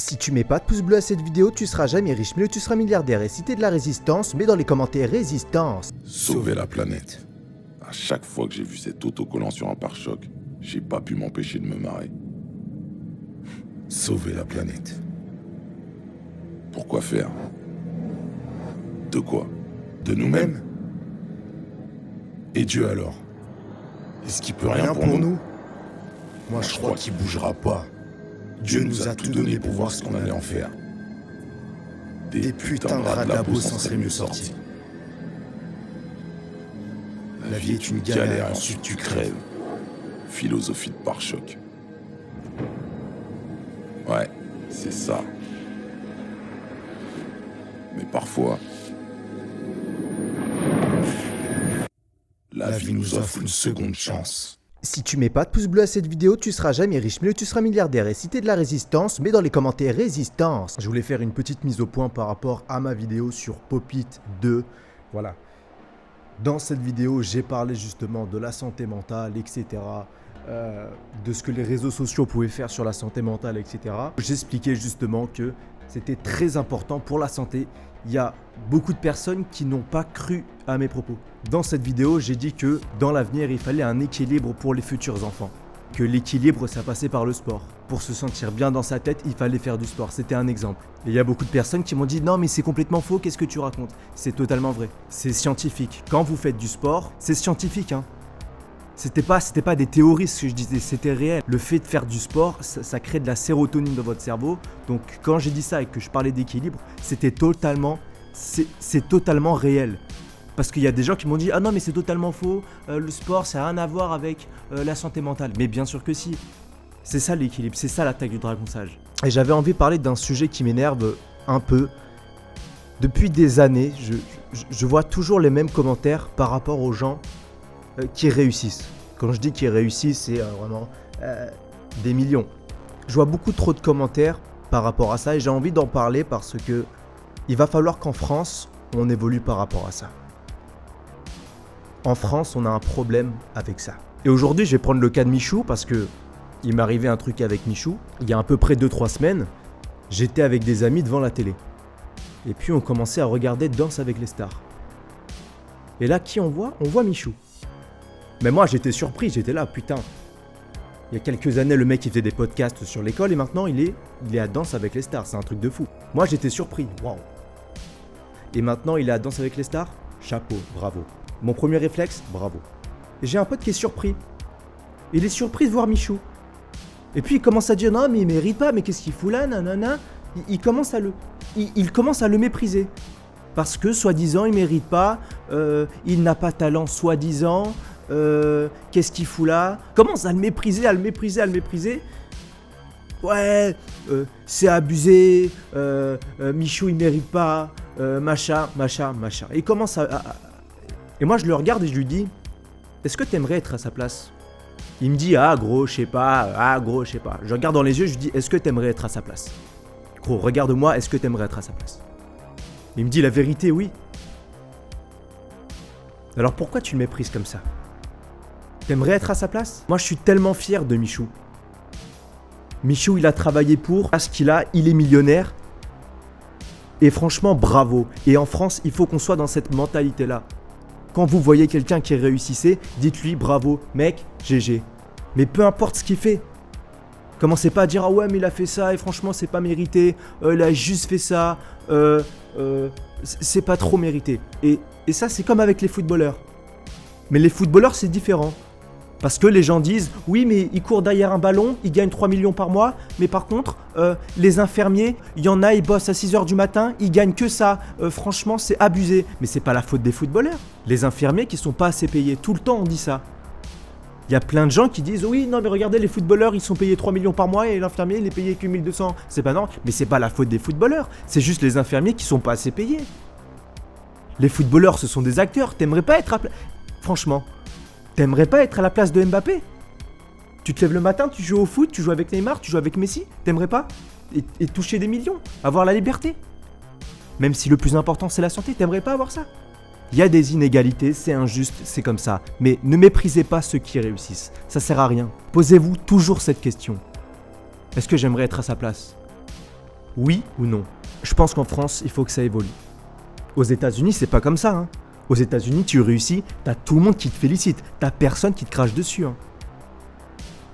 Si tu mets pas de pouce bleu à cette vidéo, tu seras jamais riche, mais tu seras milliardaire. Et si t'es de la résistance, mets dans les commentaires résistance. Sauver la planète. À chaque fois que j'ai vu cet autocollant sur un pare-choc, j'ai pas pu m'empêcher de me marrer. Sauver la planète. Pourquoi faire? De quoi? De nous-mêmes? Et Dieu alors? Est-ce qu'il peut rien pour nous? Moi je crois qu'il bougera pas. Dieu nous a tout donné pour voir ce qu'on allait en faire. Des putains de rats de labo s'en seraient mieux sortis. La vie est une galère et ensuite tu crèves. Philosophie de pare-choc. Ouais, c'est ça. Mais parfois, la vie nous offre une seconde chance. Si tu mets pas de pouce bleu à cette vidéo, tu seras jamais riche, mais tu seras milliardaire. Et si t'es de la résistance, mets dans les commentaires résistance. Je voulais faire une petite mise au point par rapport à ma vidéo sur Pop-It 2. Voilà. Dans cette vidéo, j'ai parlé justement de la santé mentale, etc. De ce que les réseaux sociaux pouvaient faire sur la santé mentale, etc. J'expliquais justement que c'était très important pour la santé. Il y a beaucoup de personnes qui n'ont pas cru à mes propos. Dans cette vidéo, j'ai dit que dans l'avenir, il fallait un équilibre pour les futurs enfants. Que l'équilibre, ça passait par le sport. Pour se sentir bien dans sa tête, il fallait faire du sport. C'était un exemple. Et il y a beaucoup de personnes qui m'ont dit « Non, mais c'est complètement faux, qu'est-ce que tu racontes ?» C'est totalement vrai. C'est scientifique. Quand vous faites du sport, c'est scientifique, hein. C'était pas des théories ce que je disais, c'était réel. Le fait de faire du sport, ça crée de la sérotonine dans votre cerveau. Donc quand j'ai dit ça et que je parlais d'équilibre, c'est totalement réel. Parce qu'il y a des gens qui m'ont dit « Ah non mais c'est totalement faux, le sport ça n'a rien à voir avec la santé mentale ». Mais bien sûr que si. C'est ça l'équilibre, c'est ça l'attaque du dragon sage. Et j'avais envie de parler d'un sujet qui m'énerve un peu. Depuis des années, je vois toujours les mêmes commentaires par rapport aux gens qui réussissent. Quand je dis qu'ils réussissent, c'est vraiment des millions. Je vois beaucoup trop de commentaires par rapport à ça et j'ai envie d'en parler parce que il va falloir qu'en France, on évolue par rapport à ça. En France, on a un problème avec ça. Et aujourd'hui, je vais prendre le cas de Michou parce que il m'est arrivé un truc avec Michou. Il y a à peu près 2-3 semaines, j'étais avec des amis devant la télé. Et puis on commençait à regarder Danse avec les stars. Et là, qui on voit? On voit Michou. Mais moi, j'étais surpris, j'étais là, putain. Il y a quelques années, le mec, il faisait des podcasts sur l'école et maintenant, il est à Danse avec les stars. C'est un truc de fou. Moi, j'étais surpris. Waouh. Et maintenant, il est à Danse avec les stars. Chapeau, bravo. Mon premier réflexe, bravo. Et j'ai un pote qui est surpris. Il est surpris de voir Michou. Et puis, il commence à dire, non, mais il mérite pas, mais qu'est-ce qu'il fout là, nanana. Il commence à le mépriser. Parce que, soi-disant, il mérite pas, il n'a pas talent, soi-disant. Qu'est-ce qu'il fout là? Commence à le mépriser, Ouais, c'est abusé, Michou il mérite pas, machin. Et il commence Et moi je le regarde et je lui dis, est-ce que t'aimerais être à sa place? Il me dit, ah gros, je sais pas. Je regarde dans les yeux, je lui dis, est-ce que t'aimerais être à sa place? Gros, regarde-moi, est-ce que t'aimerais être à sa place? Il me dit la vérité, oui. Alors pourquoi tu le méprises comme ça? T'aimerais être à sa place? Moi, je suis tellement fier de Michou. Michou, il a travaillé pour ce qu'il a, il est millionnaire. Et franchement, bravo. Et en France, il faut qu'on soit dans cette mentalité-là. Quand vous voyez quelqu'un qui réussissait, dites-lui bravo, mec, GG. Mais peu importe ce qu'il fait. Commencez pas à dire, ah ouais, mais il a fait ça et franchement, c'est pas mérité. Il a juste fait ça. C'est pas trop mérité. Et ça, c'est comme avec les footballeurs. Mais les footballeurs, c'est différent. Parce que les gens disent, oui, mais ils courent derrière un ballon, ils gagnent 3 millions par mois. Mais par contre, les infirmiers, il y en a, ils bossent à 6h du matin, ils gagnent que ça. Franchement, c'est abusé. Mais c'est pas la faute des footballeurs. Les infirmiers qui sont pas assez payés. Tout le temps, on dit ça. Il y a plein de gens qui disent, oui, non, mais regardez, les footballeurs, ils sont payés 3 millions par mois et l'infirmier, il est payé que 1200. C'est pas normal. Mais c'est pas la faute des footballeurs. C'est juste les infirmiers qui sont pas assez payés. Les footballeurs, ce sont des acteurs. T'aimerais pas être Franchement, t'aimerais pas être à la place de Mbappé? Tu te lèves le matin, tu joues au foot, tu joues avec Neymar, tu joues avec Messi? T'aimerais pas? Et toucher des millions? Avoir la liberté? Même si le plus important c'est la santé, t'aimerais pas avoir ça? Il y a des inégalités, c'est injuste, c'est comme ça. Mais ne méprisez pas ceux qui réussissent. Ça sert à rien. Posez-vous toujours cette question. Est-ce que j'aimerais être à sa place? Oui ou non? Je pense qu'en France, il faut que ça évolue. Aux États-Unis, c'est pas comme ça. Hein. Aux États-Unis, tu réussis, t'as tout le monde qui te félicite. T'as personne qui te crache dessus. Hein.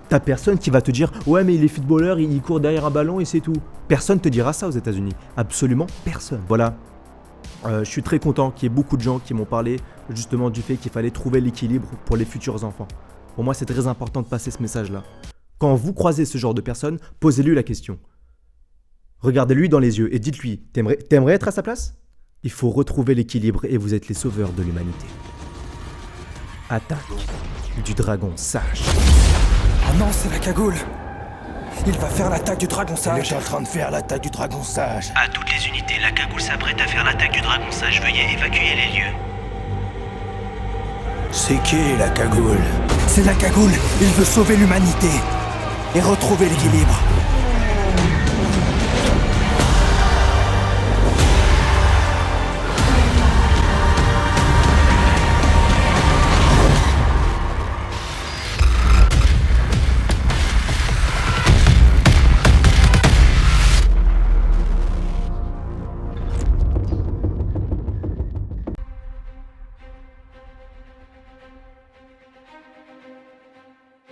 T'as personne qui va te dire « Ouais, mais il est footballeur, il court derrière un ballon et c'est tout. » Personne te dira ça aux États-Unis. Absolument personne. Voilà. Je suis très content qu'il y ait beaucoup de gens qui m'ont parlé justement du fait qu'il fallait trouver l'équilibre pour les futurs enfants. Pour moi, c'est très important de passer ce message-là. Quand vous croisez ce genre de personne, posez-lui la question. Regardez-lui dans les yeux et dites-lui « T'aimerais être à sa place ?» Il faut retrouver l'équilibre et vous êtes les sauveurs de l'humanité. Attaque du dragon sage. Oh non, c'est la cagoule. Il va faire l'attaque du dragon Il sage. est en train de faire l'attaque du dragon sage. À toutes les unités, la cagoule s'apprête à faire l'attaque du dragon sage. Veuillez évacuer les lieux. C'est qui la cagoule? C'est la cagoule. Il veut sauver l'humanité et retrouver l'équilibre.